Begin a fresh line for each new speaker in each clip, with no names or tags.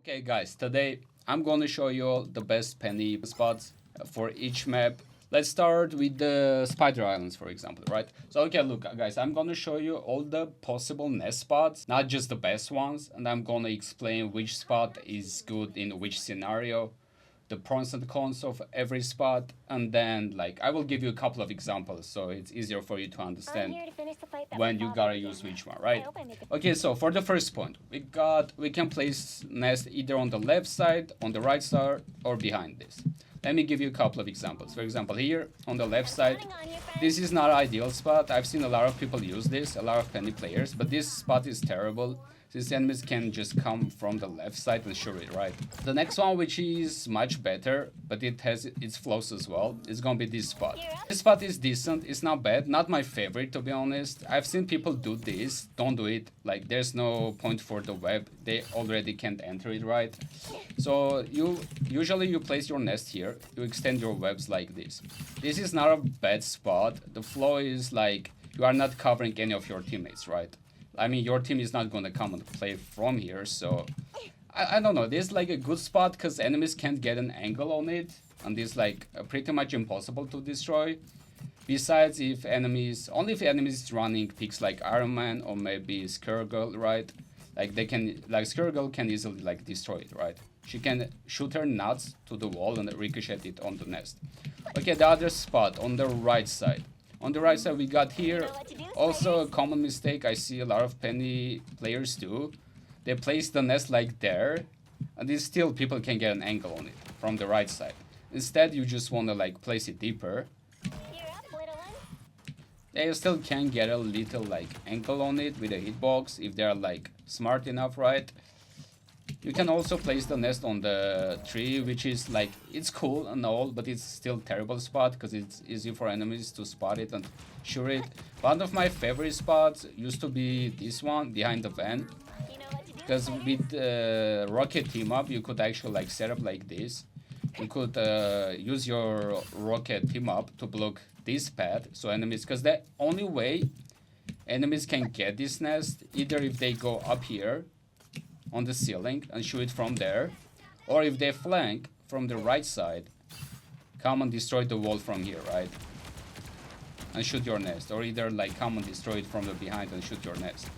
Okay guys, today I'm gonna show you all the best penny spots for each map. Let's start with the Spider Islands, for example, right? So okay, look guys, I'm gonna show you all the possible nest spots, not just the best ones, and I'm gonna explain which spot is good in which scenario, the pros and cons of every spot, and then like I will give you a couple of examples so it's easier for you to understand when you gotta use which one, right? Okay, so for the first point, we can place nest either on the left side, on the right side, or behind this. Let me give you a couple of examples. For example, here on the left side, this is not an ideal spot. I've seen a lot of people use this, a lot of penny players, but this spot is terrible. These enemies can just come from the left side and shoot it, right? The next one, which is much better, but it has its flaws as well, is gonna be this spot. This spot is decent, it's not bad, not my favorite to be honest. I've seen people do this, don't do it. Like there's no point for the web, they already can't enter it, right? So usually you place your nest here, you extend your webs like this. This is not a bad spot. The flaw is like you are not covering any of your teammates, right? I mean, your team is not going to come and play from here, so I don't know. This is like a good spot because enemies can't get an angle on it, and it's like pretty much impossible to destroy. Besides, only if enemies running picks like Iron Man or maybe Skirgirl, right? Like Skirgirl can easily like destroy it, right? She can shoot her nuts to the wall and ricochet it on the nest. Okay, the other spot on the right side. On the right side, we got here also a common mistake I see a lot of penny players do. They place the nest like there, and then still people can get an angle on it from the right side. Instead, you just want to like place it deeper. They still can get a little like angle on it with a hitbox if they're like smart enough, right? You can also place the nest on the tree, which is like, it's cool and all, but it's still terrible spot because it's easy for enemies to spot it and shoot it. One of my favorite spots used to be this one behind the van, because with rocket team up you could actually like set up like this. You could use your rocket team up to block this path, so enemies, because the only way enemies can get this nest, either if they go up here on the ceiling and shoot it from there, or if they flank from the right side, come and destroy the wall from here, right? And shoot your nest, or either like come and destroy it from the behind and shoot your nest.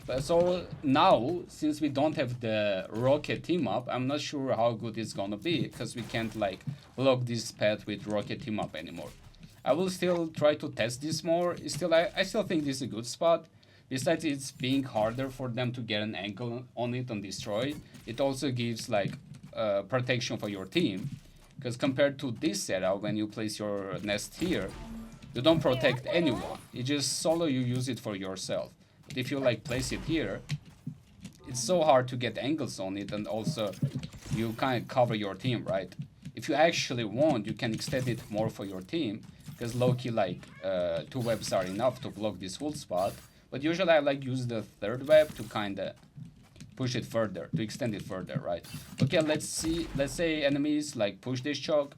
But so now, since we don't have the rocket team up, I'm not sure how good it's gonna be, because we can't like block this path with rocket team up anymore. I will still try to test this more. I still think this is a good spot. Besides it's being harder for them to get an angle on it and destroy, it also gives like protection for your team. Because compared to this setup, when you place your nest here, you don't protect anyone. It just solo you use it for yourself. But if you like place it here, it's so hard to get angles on it, and also you kind of cover your team, right? If you actually want, you can extend it more for your team, because low-key like 2 webs are enough to block this whole spot. But usually I like use the third web to kind of push it further, to extend it further, right? Okay, let's say enemies like push this choke,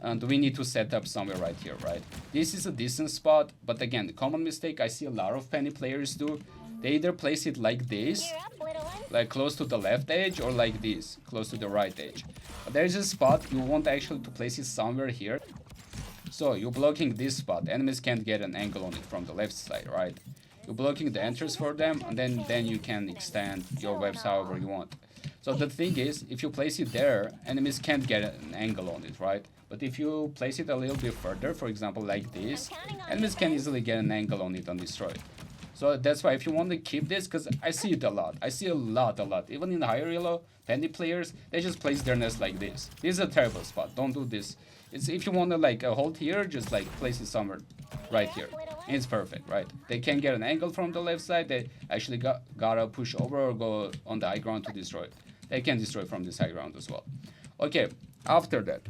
and we need to set up somewhere right here, right? This is a decent spot, but again, the common mistake I see a lot of penny players do, they either place it like this, like close to the left edge, or like this, close to the right edge. But there's a spot you want actually to place it somewhere here. So you're blocking this spot, enemies can't get an angle on it from the left side, right? You're blocking the entrance for them, and then you can extend your webs however you want. So the thing is, if you place it there, enemies can't get an angle on it, right? But if you place it a little bit further, for example like this, enemies can easily get an angle on it and destroy it. So that's why if you want to keep this, because I see it a lot. I see a lot. Even in the higher elo, penny players, they just place their nest like this. This is a terrible spot. Don't do this. It's if you want to like hold here, just like place it somewhere right here. And it's perfect, right? They can get an angle from the left side. They actually gotta push over or go on the high ground to destroy it. They can destroy from this high ground as well. Okay, after that,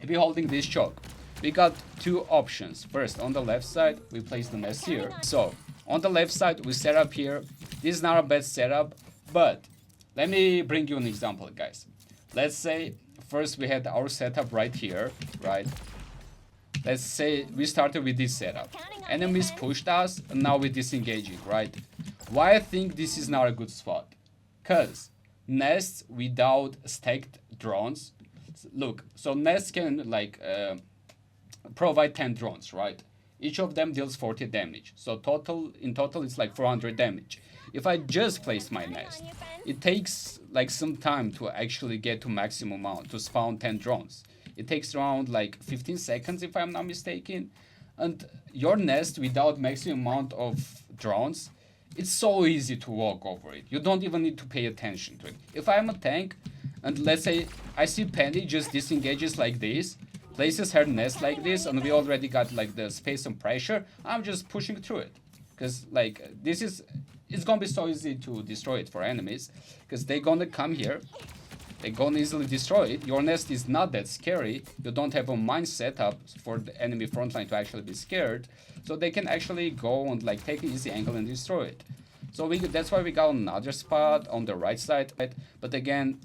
if you're holding this choke, we got 2 options. First, on the left side, we place the nest here. So on the left side, we set up here. This is not a bad setup, but let me bring you an example, guys. Let's say first we had our setup right here, right? Let's say we started with this setup. Enemies pushed us, and now we're disengaging, right? Why I think this is not a good spot? Because nests without stacked drones. Look, so nests can like provide 10 drones, right? Each of them deals 40 damage. So in total it's like 400 damage. If I just place my nest, it takes like some time to actually get to maximum amount to spawn 10 drones. It takes around like 15 seconds if I'm not mistaken. And your nest without maximum amount of drones, it's so easy to walk over it. You don't even need to pay attention to it. If I'm a tank and let's say I see Penny just disengages like this, places her nest like this, and we already got like the space and pressure, I'm just pushing through it. Because like it's gonna be so easy to destroy it for enemies. Because they're gonna come here, they're gonna easily destroy it. Your nest is not that scary. You don't have a mine setup for the enemy frontline to actually be scared. So they can actually go and like take an easy angle and destroy it. So that's why we got another spot on the right side. Right? But again,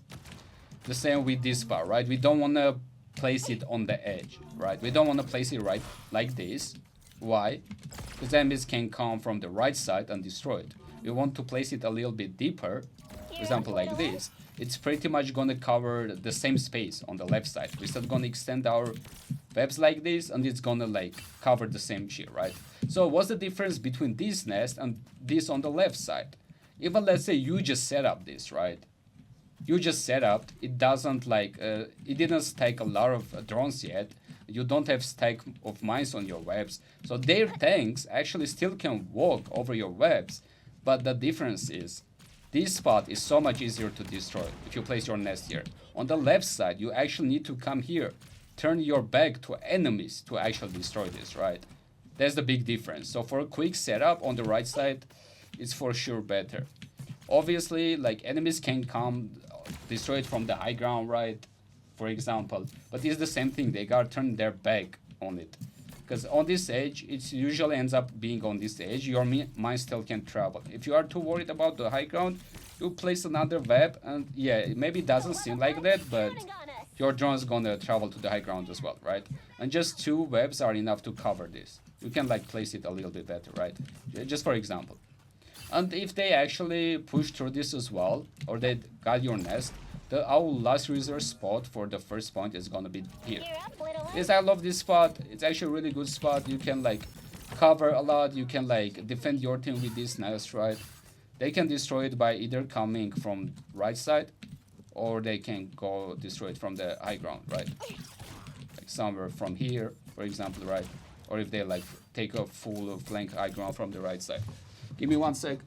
the same with this spot, right? We don't want to place it on the edge, right? We don't want to place it right like this. Why? Because enemies can come from the right side and destroy it. We want to place it a little bit deeper, for example like this. It's pretty much going to cover the same space on the left side. We're still going to extend our webs like this, and it's going to like cover the same shit, right? So what's the difference between this nest and this on the left side? Even let's say you just set up this, right? You just set up, it doesn't like, it didn't stack a lot of drones yet. You don't have stack of mines on your webs. So their tanks actually still can walk over your webs. But the difference is, this spot is so much easier to destroy if you place your nest here. On the left side, you actually need to come here, turn your back to enemies to actually destroy this, right? That's the big difference. So for a quick setup on the right side, it's for sure better. Obviously, like enemies can come destroy it from the high ground, right? For example, but it's the same thing. They gotta turn their back on it, because on this edge, it usually ends up being on this edge. Your mine still can travel. If you are too worried about the high ground, you place another web, and yeah, maybe it doesn't seem like that, but your drone is gonna travel to the high ground as well, right? And just 2 webs are enough to cover this. You can like place it a little bit better, right? Just for example. And if they actually push through this as well, or they got your nest, our last resort spot for the first point is gonna be here. Yes, I love this spot. It's actually a really good spot. You can like cover a lot. You can like defend your team with this nest, right? They can destroy it by either coming from right side, or they can go destroy it from the high ground, right? Like somewhere from here, for example, right? Or if they like take a full flank high ground from the right side. Give me 1 sec.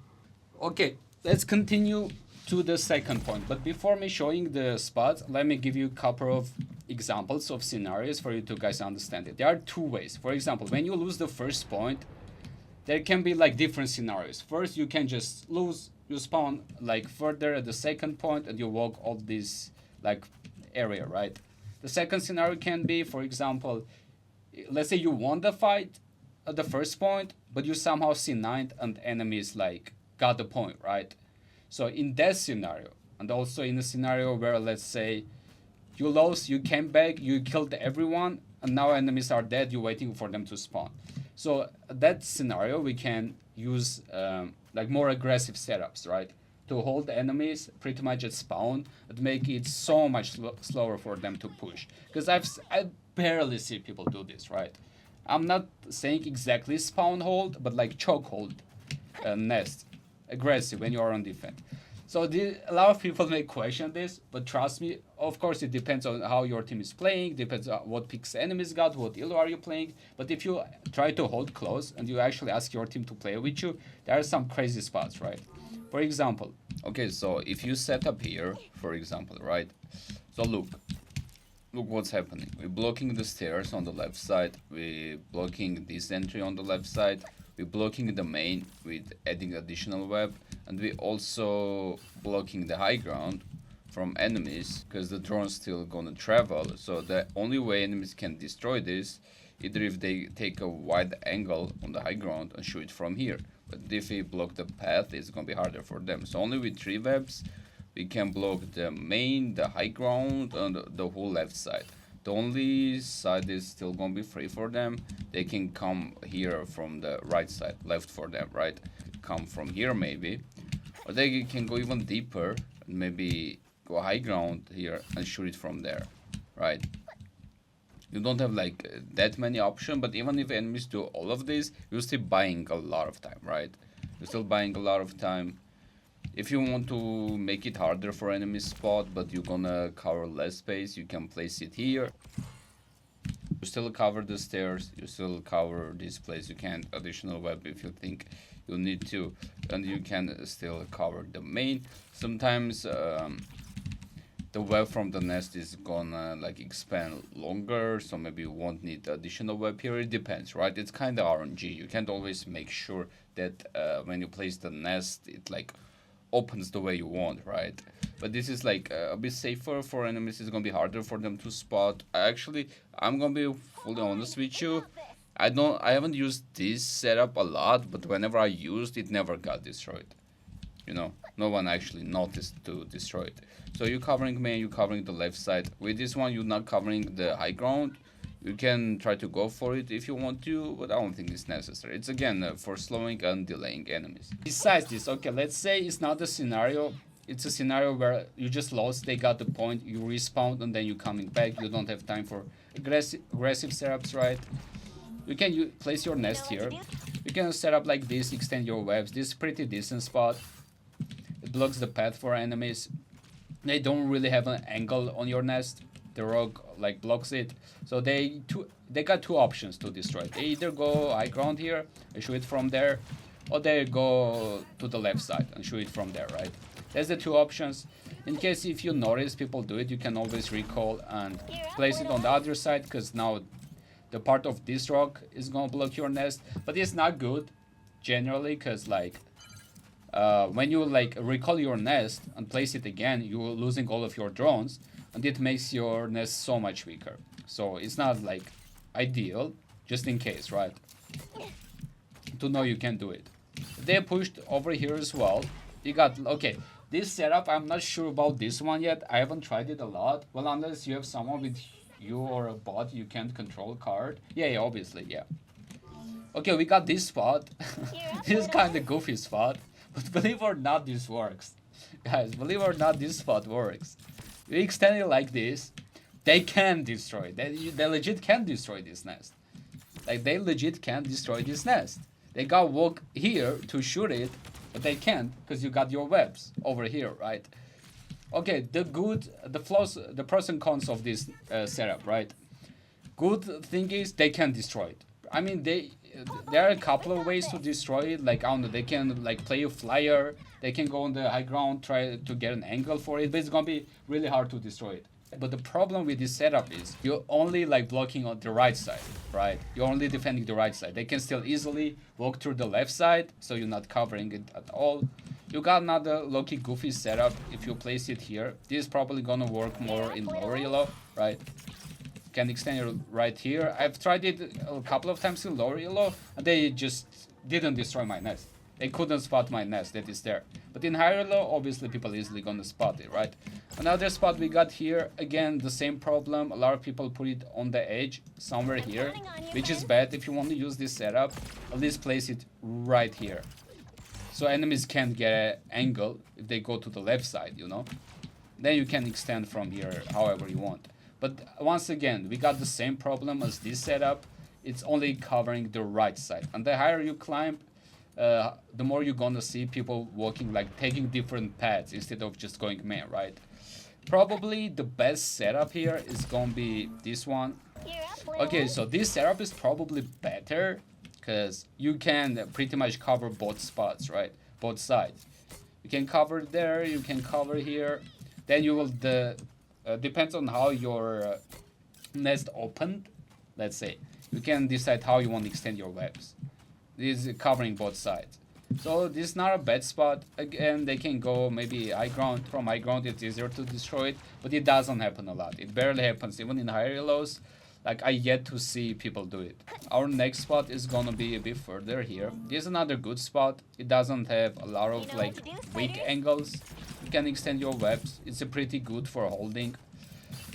Okay, let's continue to the second point. But before me showing the spots, let me give you a couple of examples of scenarios for you to guys understand it. There are 2 ways. For example, when you lose the first point, there can be like different scenarios. First, you can just lose, you spawn like further at the second point and you walk all this like area, right? The second scenario can be, for example, let's say you won the fight at the first point, but you somehow C9'd and enemies like got the point, right? So in that scenario, and also in a scenario where let's say you lost, you came back, you killed everyone, and now enemies are dead, you're waiting for them to spawn. So that scenario, we can use like more aggressive setups, right? To hold the enemies pretty much at spawn and make it so much slower for them to push. Because I barely see people do this, right? I'm not saying exactly spawn hold, but like choke hold, nest, aggressive when you are on defense. So a lot of people may question this, but trust me, of course it depends on how your team is playing, depends on what picks enemies got, what elo are you playing. But if you try to hold close and you actually ask your team to play with you, there are some crazy spots, right? For example, okay, so if you set up here, for example, right? So look what's happening. We're blocking the stairs on the left side, we're blocking this entry on the left side, we're blocking the main with adding additional web, and we're also blocking the high ground from enemies because the drone's still gonna travel. So the only way enemies can destroy this, either if they take a wide angle on the high ground and shoot it from here. But if we block the path, it's gonna be harder for them. So only with 3 webs we can block the main, the high ground, and the whole left side. The only side is still gonna be free for them. They can come here from the right side, left for them, right? Come from here maybe, or they can go even deeper. maybe go high ground here and shoot it from there, right? You don't have like that many options, but even if enemies do all of this, you're still buying a lot of time, right? You're still buying a lot of time. If you want to make it harder for enemy spot, but you're gonna cover less space, you can place it here. You still cover the stairs, you still cover this place, you can additional web if you think you need to, and you can still cover the main. Sometimes the web from the nest is gonna like expand longer, so maybe you won't need additional web here. It depends, right? It's kind of RNG. You can't always make sure that when you place the nest, it like opens the way you want, right? But this is like a bit safer for enemies. It's gonna be harder for them to spot. I'm gonna be fully honest with you. I haven't used this setup a lot, but whenever I used it, never got destroyed. You know, no one actually noticed to destroy it. So you're covering main, you're covering the left side. With this one, you're not covering the high ground. You can try to go for it if you want to, but I don't think it's necessary. It's again for slowing and delaying enemies. Besides this, okay, let's say it's not a scenario. It's a scenario where you just lost, they got the point, you respawn, and then you're coming back. You don't have time for aggressive setups, right? You can place your nest here. You can set up like this, extend your webs. This is pretty decent spot. It blocks the path for enemies. They don't really have an angle on your nest. The rock like blocks it. So they got two options to destroy it. They either go high ground here and shoot it from there, or they go to the left side and shoot it from there, right? That's the two options. In case if you notice people do it, you can always recall and place it on the other side, because now the part of this rock is gonna block your nest. But it's not good generally, because like when you like recall your nest and place it again, you're losing all of your drones, and it makes your nest so much weaker. So it's not like ideal, just in case, right? To know you can do it. They pushed over here as well. You got, okay, this setup, I'm not sure about this one yet. I haven't tried it a lot. Well, unless you have someone with you or a bot you can't control card. Yeah, obviously, yeah. Okay, we got this spot. This is kind of goofy spot. But believe or not, this works. Guys, believe or not, this spot works. You extend it like this, they can destroy it. They legit can destroy this nest. Like, they legit can destroy this nest. They got walk here to shoot it, but they can't because you got your webs over here, right? Okay, the flaws, the pros and cons of this setup, right? Good thing is they can destroy it. I mean, there are a couple of ways to destroy it. Like, I don't know, they can like play a flyer, they can go on the high ground, try to get an angle for it, but it's gonna be really hard to destroy it. But the problem with this setup is you're only like blocking on the right side, right? You're only defending the right side. They can still easily walk through the left side, so you're not covering it at all. You got another low-key goofy setup. If you place it here, this is probably gonna work more in lower yellow, right? Can extend it right here. I've tried it a couple of times in lower yellow, and they just didn't destroy my nest. They couldn't spot my nest that is there. But in higher yellow, obviously people easily gonna spot it, right? Another spot we got here, again, the same problem. A lot of people put it on the edge, somewhere here, which is bad. If you want to use this setup, at least place it right here. So enemies can't get an angle if they go to the left side, you know? Then you can extend from here however you want. But once again, we got the same problem as this setup. It's only covering the right side. And the higher you climb, the more you're gonna see people walking, like taking different paths instead of just going main, right? Probably the best setup here is gonna be this one. Okay, so this setup is probably better because you can pretty much cover both spots, right? Both sides. You can cover there, you can cover here. Then you will, depends on how your nest opened, let's say. You can decide how you want to extend your webs. This is covering both sides. So this is not a bad spot. Again, they can go maybe high ground. From high ground, it's easier to destroy it, but it doesn't happen a lot. It barely happens, even in higher yellows. Like, I yet to see people do it. Our next spot is gonna be a bit further here. This is another good spot. It doesn't have a lot of like weak angles. You can extend your webs. It's a pretty good for holding.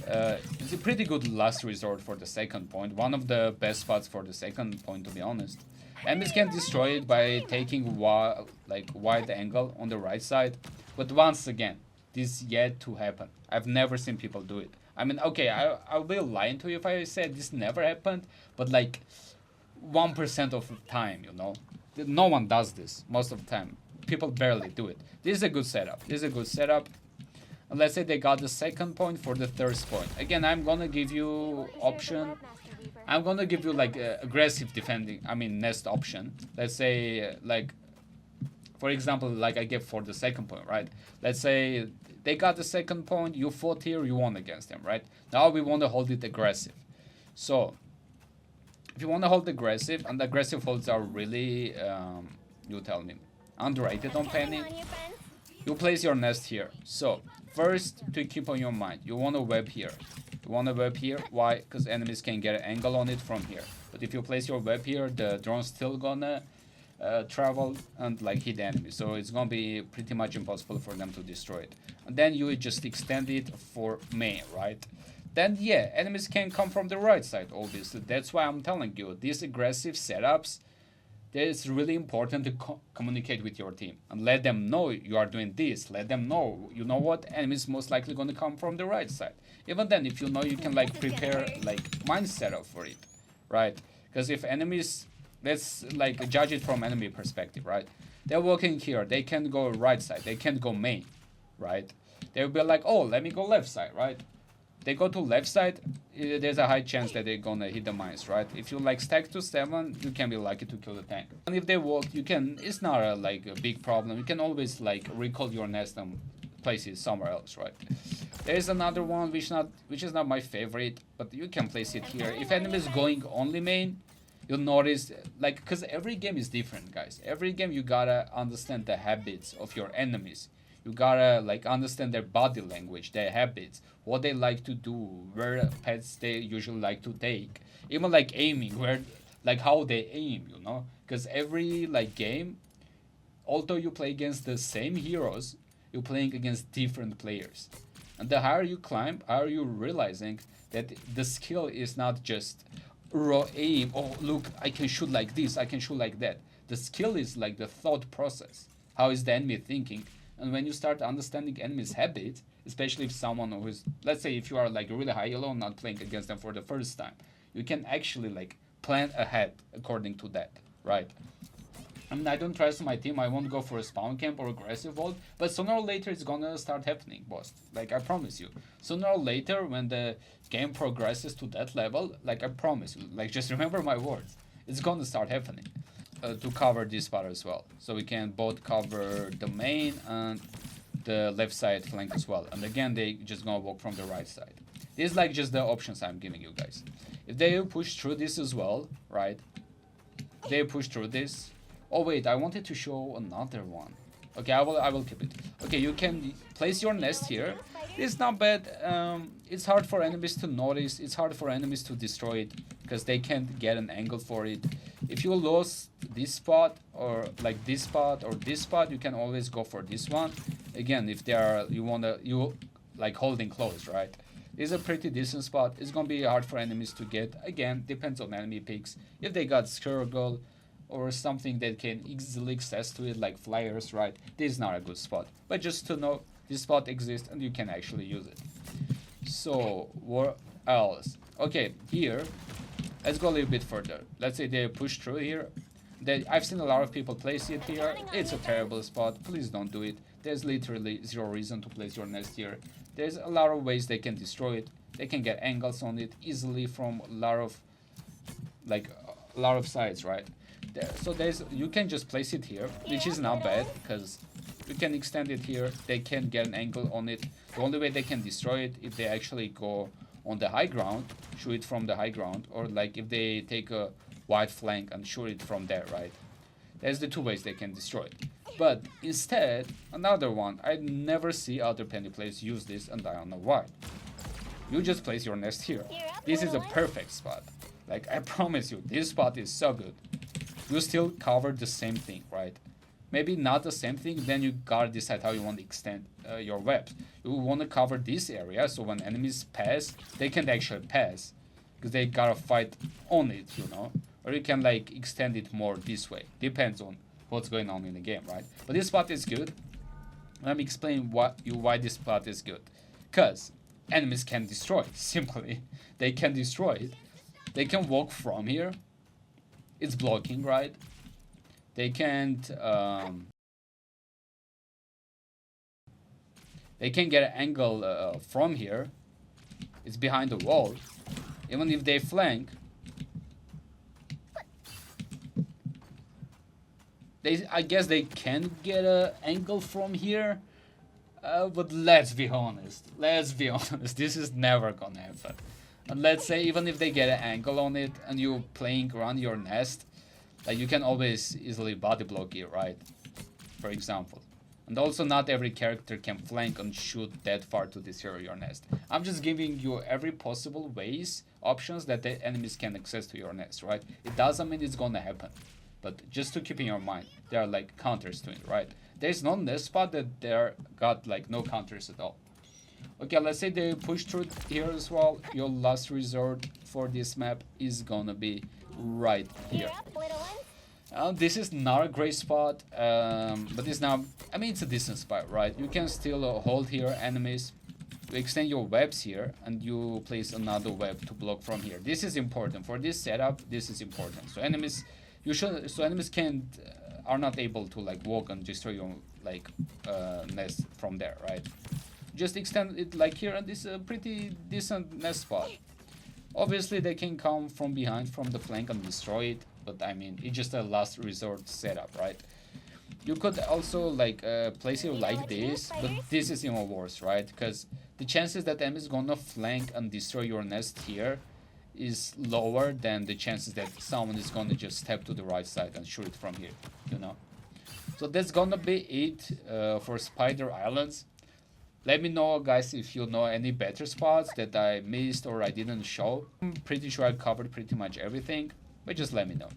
It's a pretty good last resort for the second point. One of the best spots for the second point, to be honest. Enemies can destroy it by taking wide angle on the right side. But once again, this yet to happen. I've never seen people do it. I mean, okay, I'll be lying to you if I said this never happened, but like 1% of the time, you know, no one does this most of the time. People barely do it. This is a good setup. This is a good setup. And let's say they got the second point for the third point. Again, I'm gonna give you option. I'm gonna give you like aggressive defending. I mean nest option. Let's say like, for example, like I gave for the second point, right? Let's say they got the second point. You fought here. You won against them, right? Now we want to hold it aggressive. So if you want to hold aggressive, and aggressive holds are really, you tell me, underrated on Penny. You place your nest here. So first, to keep on your mind, you want to web here. You want to web here. Why? Because enemies can get an angle on it from here. But if you place your web here, the drone's still gonna travel and like hit the enemy. So it's gonna be pretty much impossible for them to destroy it. And then you just extend it for main, right? Then yeah, enemies can come from the right side, obviously. That's why I'm telling you, these aggressive setups, it's really important to communicate with your team and let them know you are doing this. Let them know, you know what, enemies most likely going to come from the right side. Even then, if you know, you can like prepare like mine setup for it, right? Because if enemies, let's like judge it from enemy perspective, right? They're walking here, they can go right side, they can't go main, right? They'll be like, oh, let me go left side, right? They go to left side, there's a high chance that they're gonna hit the mines, right? If you like stack to 7, you can be lucky to kill the tank. And if they walk, you can, it's not a, like a big problem. You can always like recall your nest and place it somewhere else, right? There's another one which is not my favorite, but you can place it here. If enemy is going only main, you'll notice, like, because every game is different, guys. Every game you gotta understand the habits of your enemies. You gotta like understand their body language, their habits, what they like to do, where pets they usually like to take, even like aiming, where like how they aim, you know, because every like game, although you play against the same heroes, you're playing against different players, and the higher you climb, higher you realizing that the skill is not just raw aim. Oh look, I can shoot like this, I can shoot like that. The skill is like the thought process. How is the enemy thinking? And when you start understanding enemies' habits, especially if someone who is, let's say if you are like really high elo, not playing against them for the first time, you can actually like plan ahead according to that, right? I mean, I don't trust my team, I won't go for a spawn camp or aggressive hold, but sooner or later it's gonna start happening, boss. Like, I promise you. Sooner or later, when the game progresses to that level, like, I promise you, like, just remember my words, it's gonna start happening. To cover this spot as well, so we can both cover the main and the left side flank as well. And again, they just gonna walk from the right side. This is like just the options I'm giving you guys. If they push through this as well, right? They push through this. Oh wait, I wanted to show another one. Okay, I will keep it. Okay, you can place your nest here. It's not bad. It's hard for enemies to notice. It's hard for enemies to destroy it because they can't get an angle for it. If you lose this spot or like this spot or this spot, you can always go for this one. Again, if they are you like holding close, right? It's a pretty decent spot. It's gonna be hard for enemies to get. Again, depends on enemy picks. If they got Skirgle or something that can easily access to it, like flyers, right? This is not a good spot. But just to know, this spot exists and you can actually use it. So, what else? Okay, here, let's go a little bit further. Let's say they push through here. I've seen a lot of people place it here. It's a terrible spot. Please don't do it. There's literally zero reason to place your nest here. There's a lot of ways they can destroy it. They can get angles on it easily from a lot of sides, right? So you can just place it here, which is not bad because you can extend it here. They can get an angle on it. The only way they can destroy it if they actually go on the high ground, shoot it from the high ground, or like if they take a wide flank and shoot it from there, right? There's the two ways they can destroy it. But instead, another one, I never see other Penny players use this, and I don't know why. You just place your nest here. This is a perfect spot. Like, I promise you, this spot is so good. You still cover the same thing, right? Maybe not the same thing, then you gotta decide how you want to extend your webs. You want to cover this area, so when enemies pass, they can actually pass. Because they gotta fight on it, you know? Or you can, like, extend it more this way. Depends on what's going on in the game, right? But this spot is good. Let me explain why this spot is good. Cause enemies can destroy it, simply. They can destroy it. They can walk from here. It's blocking, right? They can't they can get an angle from here. It's behind the wall. Even if they flank, I guess they can get an angle from here. But let's be honest. Let's be honest. This is never gonna happen. And let's say even if they get an angle on it and you playing around your nest, like you can always easily body block it, right? For example. And also not every character can flank and shoot that far to destroy your nest. I'm just giving you every possible options that the enemies can access to your nest, right? It doesn't mean it's gonna happen. But just to keep in your mind, there are like counters to it, right? There's no nest spot that there got like no counters at all. Okay, let's say they push through here as well. Your last resort for this map is gonna be right here. This is not a great spot, but it's now, I mean, it's a decent spot, right? You can still hold here enemies. You extend your webs here, and you place another web to block from here. This is important for this setup. This is important. So enemies, enemies can't are not able to like walk and destroy your like nest from there, right? Just extend it like here, and this is a pretty decent nest spot. Obviously, they can come from behind, from the flank, and destroy it. But I mean, it's just a last resort setup, right? You could also like place it like this, but this is even worse, right? Because the chances that enemy is gonna flank and destroy your nest here is lower than the chances that someone is gonna just step to the right side and shoot it from here, you know? So that's gonna be it for Spider Islands. Let me know, guys, if you know any better spots that I missed or I didn't show. I'm pretty sure I covered pretty much everything, but just let me know.